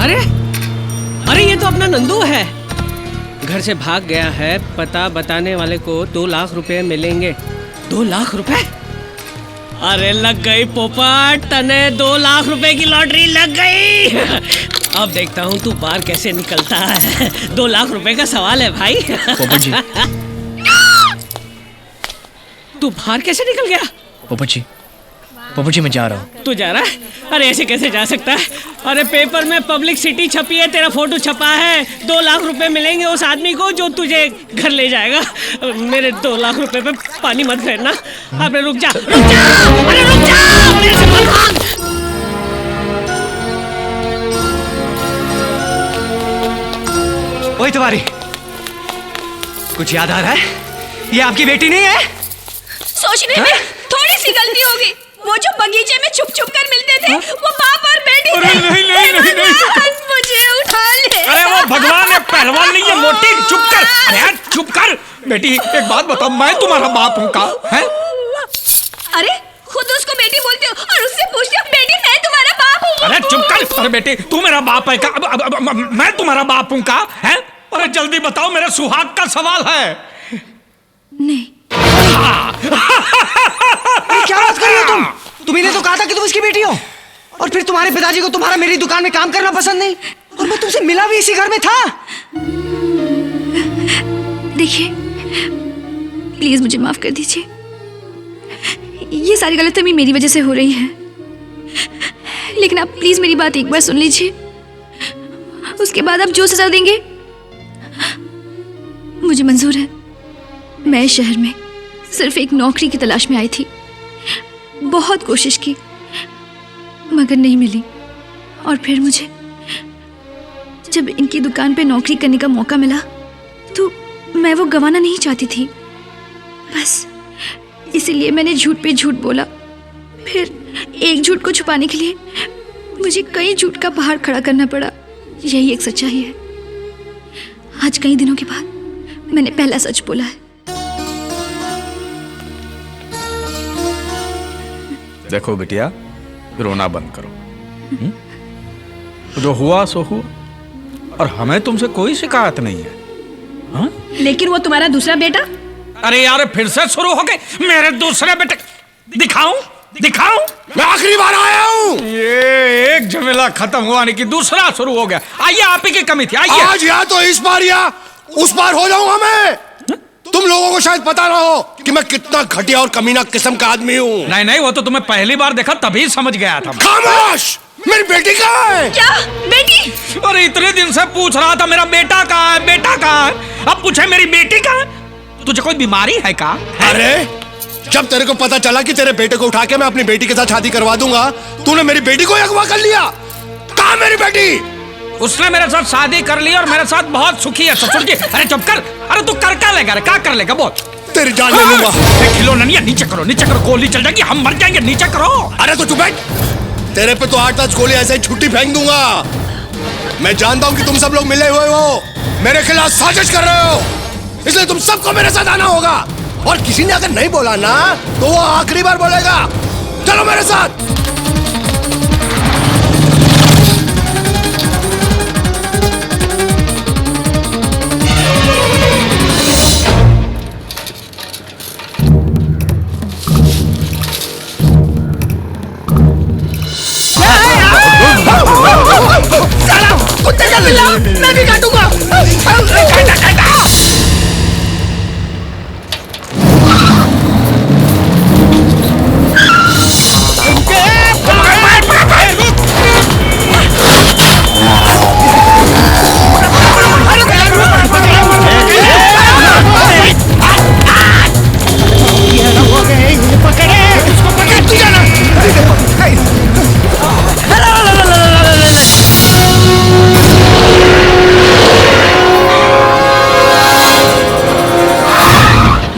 अरे अरे ये तो अपना नंदू है। घर से भाग गया है। पता बताने वाले को 2 लाख रुपए मिलेंगे। 2 लाख रुपए? अरे लग गई पोपट, तने 2 लाख रुपए की लॉटरी लग गई। अब देखता हूँ तू बाहर कैसे निकलता है। 2 लाख रुपए का सवाल है भाई। पोपट जी। तू बाहर कैसे निकल गया? पोपट जी मैं जा रहा हूँ। तू जा रहा है? अरे ऐसे कैसे जा सकता है? अरे पेपर में पब्लिक सिटी छपी है, तेरा फोटो छपा है। 2 लाख रुपए मिलेंगे उस आदमी को जो तुझे घर ले जाएगा। मेरे 2 लाख रुपए पे पानी मत फेरना। अरे रुक जा, रुक जा, अरे रुक जा, मेरे से मत भाग। ओए तुम्हारी कुछ याद आ रहा है? ये आपकी बेटी नहीं है? सोचने में थोड़ी सी गलती होगी। वो जो बगीचे में छुप छुप कर मिलते थे, वो बाप और बेटी थे। नहीं। मुझे उठा ले। अरे वो भगवान है, पहलवान नहीं है मोटी। चुप कर, अरे चुप कर। बेटी एक बात बताओ, मैं तुम्हारा बाप हूँ का? है? अरे खुद उसको बेटी बोलते हो और उससे पूछते हो बेटी मैं तुम्हारा बाप हूँ। अरे चुप कर। अरे बेटी तू मेरा बाप है का? अब मैं तुम्हारा बाप हूँ का? है? अरे जल्दी बताओ, मेरे सुहाग का सवाल है। नहीं। अरे क्या बात कर रही हो तुम? तुम्ही ने तो कहा था कि तुम इसकी बेटी हो। और फिर तुम्हारे पिताजी को तुम्हारा मेरी दुकान में काम करना पसंद नहीं, और मैं तुमसे मिला भी इसी घर में था। देखिए प्लीज मुझे माफ कर दीजिए। ये सारी गलतफहमी मेरी वजह से हो रही है, लेकिन आप प्लीज मेरी बात एक बार सुन लीजिए। उसके बाद आप जो सजा देंगे मुझे मंजूर है। मैं इस शहर में सिर्फ एक नौकरी की तलाश में आई थी। बहुत कोशिश की मगर नहीं मिली, और फिर मुझे जब इनकी दुकान पे नौकरी करने का मौका मिला तो मैं वो गंवाना नहीं चाहती थी। बस इसीलिए मैंने झूठ पे झूठ बोला। फिर एक झूठ को छुपाने के लिए मुझे कई झूठ का पहाड़ खड़ा करना पड़ा। यही एक सच्चाई है। आज कई दिनों के बाद मैंने पहला सच बोला है। देखो बिटिया, रोना बंद करो। जो हुआ सो हुआ, और हमें तुमसे कोई शिकायत नहीं है। हा? लेकिन वो तुम्हारा दूसरा बेटा? अरे यार फिर से शुरू हो गए मेरे दूसरे बेटे। दिखाऊं? मैं आखिरी बार आया हूँ। ये एक झमेला खत्म हुआ नहीं कि दूसरा शुरू हो गया। आइए, आप ही की कमी थी। आइए। आज या तो इस बार या उस बार हो जाऊंगा मैं। तुम लोगों को शायद पता ना हो कि मैं कितना घटिया और कमीना किस्म का आदमी हूँ। नहीं, वो तो तुम्हें पहली बार देखा तभी समझ गया था। खामोश! मेरी बेटी कहाँ है? क्या बेटी? अरे इतने दिन से पूछ रहा था मेरा बेटा कहाँ है, बेटा कहाँ है। अब पूछे मेरी बेटी कहाँ है? तुझे कोई बीमारी है का? अरे जब तेरे को पता चला कि तेरे बेटे को उठा के मैं अपनी बेटी के साथ शादी करवा दूंगा, तूने मेरी बेटी को अगवा कर लिया। कहाँ मेरी बेटी? उसने मेरे साथ शादी कर ली और मेरे साथ बहुत सुखी है ससुर जी। अरे चुप कर। अरे तू कर क्या लेगा? क्या कर लेगा बोल? तेरी जान ले लूंगा। खिलौना नहीं है, नीचे करो, गोली चल जाएगी, हम मर जाएंगे। नीचे करो। अरे तो चुप बैठ। तेरे पे तो 8-10 गोली ऐसे ही छुट्टी फेंक दूंगा। मैं जानता हूँ कि तुम सब लोग मिले हुए हो, मेरे खिलाफ साजिश कर रहे हो, इसलिए तुम सबको मेरे साथ आना होगा। और किसी ने अगर नहीं बोला ना तो वो आखिरी बार बोलेगा। चलो मेरे साथ। कुत्ते का पिल्ला, मैं भी काटूंगा।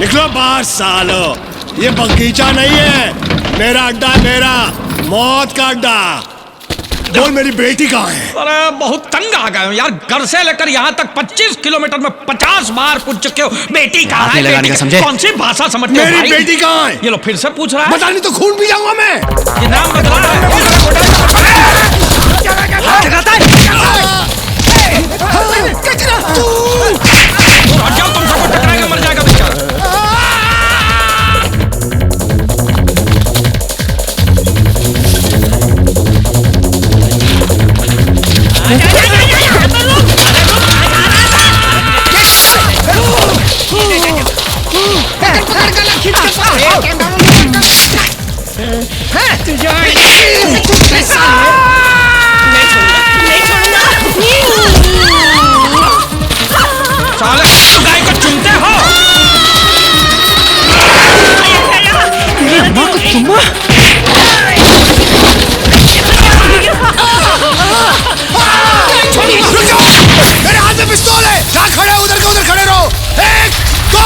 निकलो बाहर सालो। ये बगीचा नहीं है, मेरा अड्डा है, मेरा मौत का अड्डा। बोल मेरी बेटी कहाँ है? अरे बहुत तंग आ गए यार, घर से लेकर यहाँ तक 25 किलोमीटर में 50 बार पूछ चुके हो बेटी कहाँ है, लगाने का समझे? कौन सी भाषा समझते हो मेरी भाई? बेटी कहाँ है? ये लो फिर से पूछ रहा है। बता नहीं तो खून पी जाऊंगा मैं। ये नाम बदला है। हाथ लगाता है। हट जाओ, तुम सबको टकराएगा, मर जाएगा बेचारा। साले गाय को चूमते हो। मेरे हाथ में पिस्तौल है, जहाँ खड़े हो उधर के उधर खड़े रहो। एक, दो।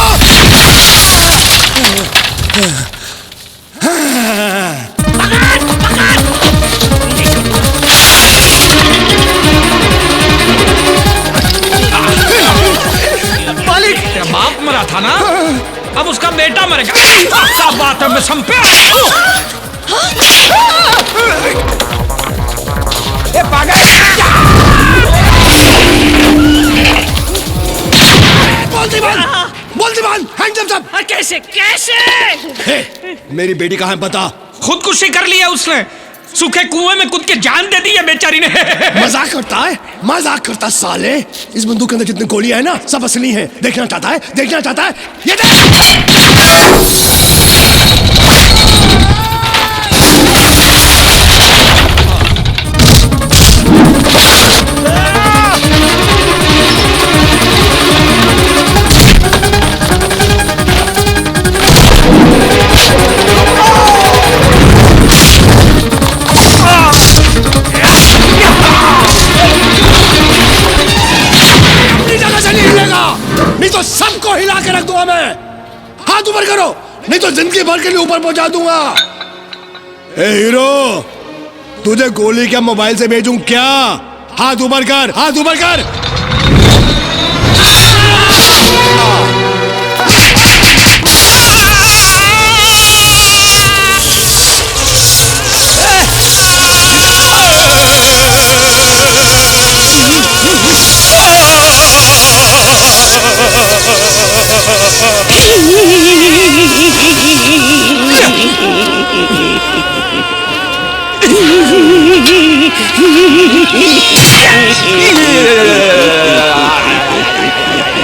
मालिक, तेरा बाप मरा था ना, अब उसका बेटा मरेगा। क्या बात है, मैं संपे। ए पागल! बोल दीवान, हैंड अप सब। कैसे कैसे? मेरी बेटी कहाँ है बता। खुदकुशी कर लिया उसने, सूखे कुएं में कूद के जान दे दी है बेचारी ने। मजाक करता है, मजाक करता साले। इस बंदूक के अंदर जितनी गोलियां है ना, सब असली है। देखना चाहता है, देखना चाहता है, ये देख। नहीं तो सबको हिला के रख दूंगा मैं। हाथ ऊपर करो, नहीं तो जिंदगी भर के लिए ऊपर पहुंचा दूंगा। ए हीरो, तुझे गोली क्या मोबाइल से भेजूं क्या? हाथ ऊपर कर, हाथ ऊपर कर।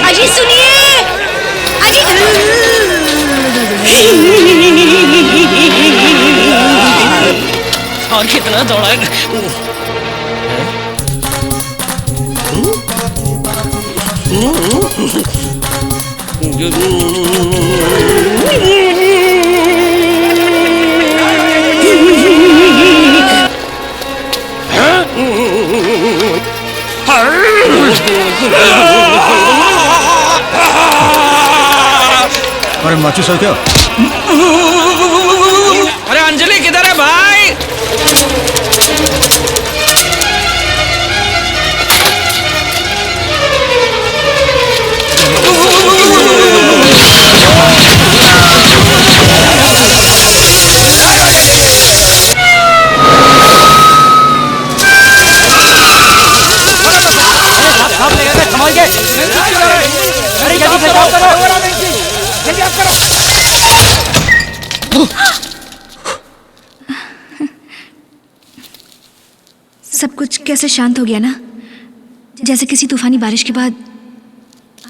अजी सुनिए, अजी। और कितना दौड़ाएगा? अरे माचिस है क्या? अरे अंजलि किधर है भाई? सब कुछ कैसे शांत हो गया ना, जैसे किसी तूफानी बारिश के बाद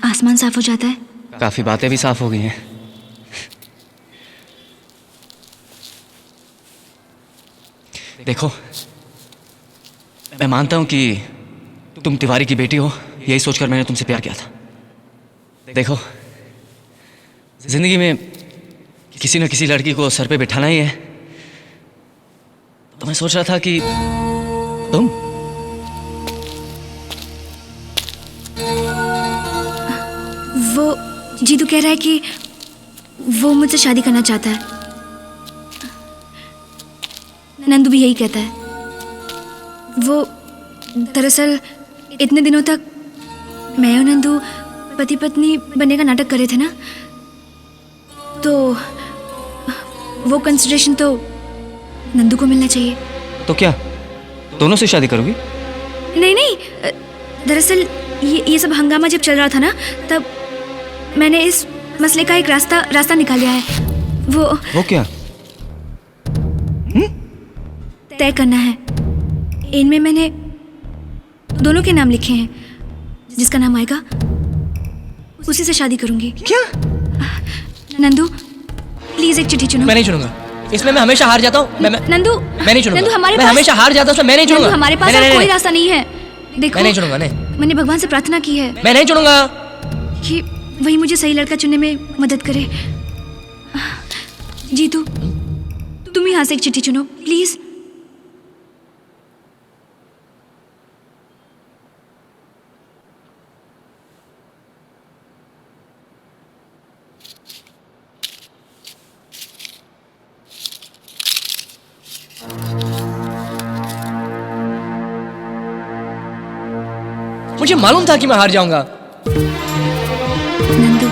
आसमान साफ हो जाता है। काफी बातें भी साफ हो गई हैं। देखो, मैं मानता हूं कि तुम तिवारी की बेटी हो, यही सोचकर मैंने तुमसे प्यार किया था। देखो, जिंदगी में किसी न किसी लड़की को सर पे बिठाना ही है, तो मैं सोच रहा था कि तुम वो जीतू कह रहा है कि वो मुझसे शादी करना चाहता है। नंदू भी यही कहता है। वो दरअसल इतने दिनों तक मैं और नंदू पति पत्नी बनने का नाटक कर रहे थे ना, तो वो कंसिडरेशन तो नंदू को मिलना चाहिए। तो क्या दोनों से शादी करोगी? नहीं नहीं, दरअसल ये सब हंगामा जब चल रहा था ना, तब मैंने इस मसले का एक रास्ता निकाल लिया है। वो क्या? तय करना है। इनमें मैंने दोनों के नाम लिखे हैं, जिसका नाम आएगा उसी से शादी करूंगी। क्या? नंदू प्लीज एक चिट्ठी चुनो। मैं नहीं चुनूंगा, इसमें मैं हमेशा हार जाता हूँ। नंदू मैं नहीं चुनूंगा। नंदू, हमारे मैं पास हमेशा हार जाता हूँ, मैं नहीं चुनूंगा। नंदू, हमारे पास अब कोई रास्ता नहीं है। देखो, मैं नहीं चुनूंगा। नहीं, मैंने भगवान से प्रार्थना की है मैं नहीं चुनूंगा कि वही मुझे सही लड़का चुनने में मदद करे। जीतू, तुम ही यहाँ से एक चिट्ठी चुनो प्लीज। मुझे मालूम था कि मैं हार जाऊंगा। नंदू,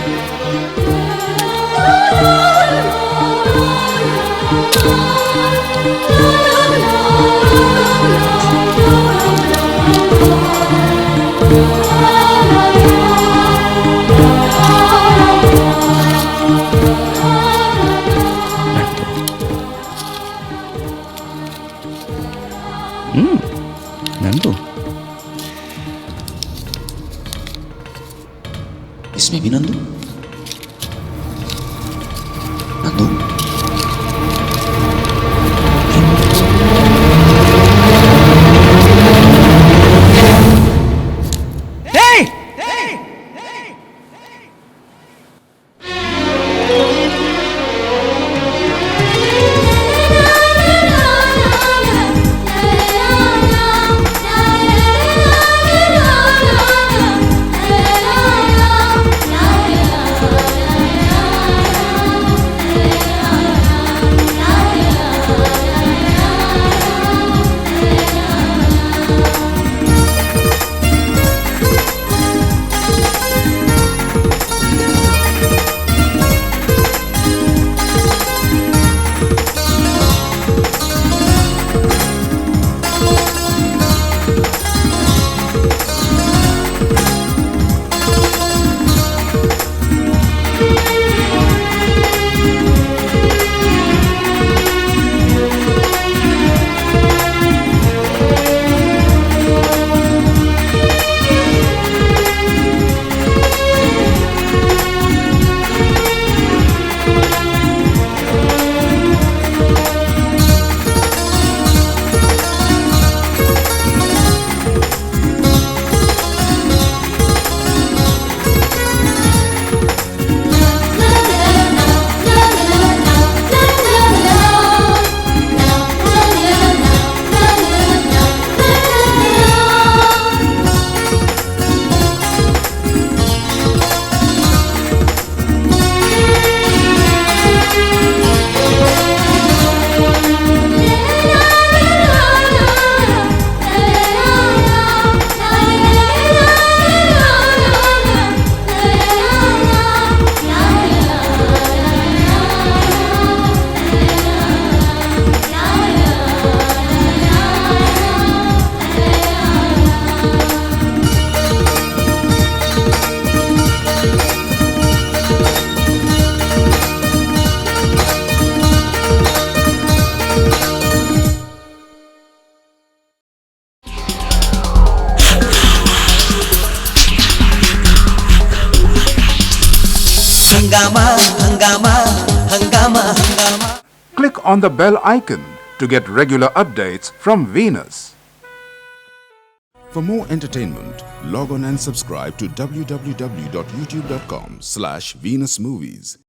नंदू, इसमें भी Nandu? Nandu, Hangama, hangama, hangama, hangama. Click on the bell icon to get regular updates from Venus. For more entertainment, log on and subscribe to www.youtube.com/Venus Movies.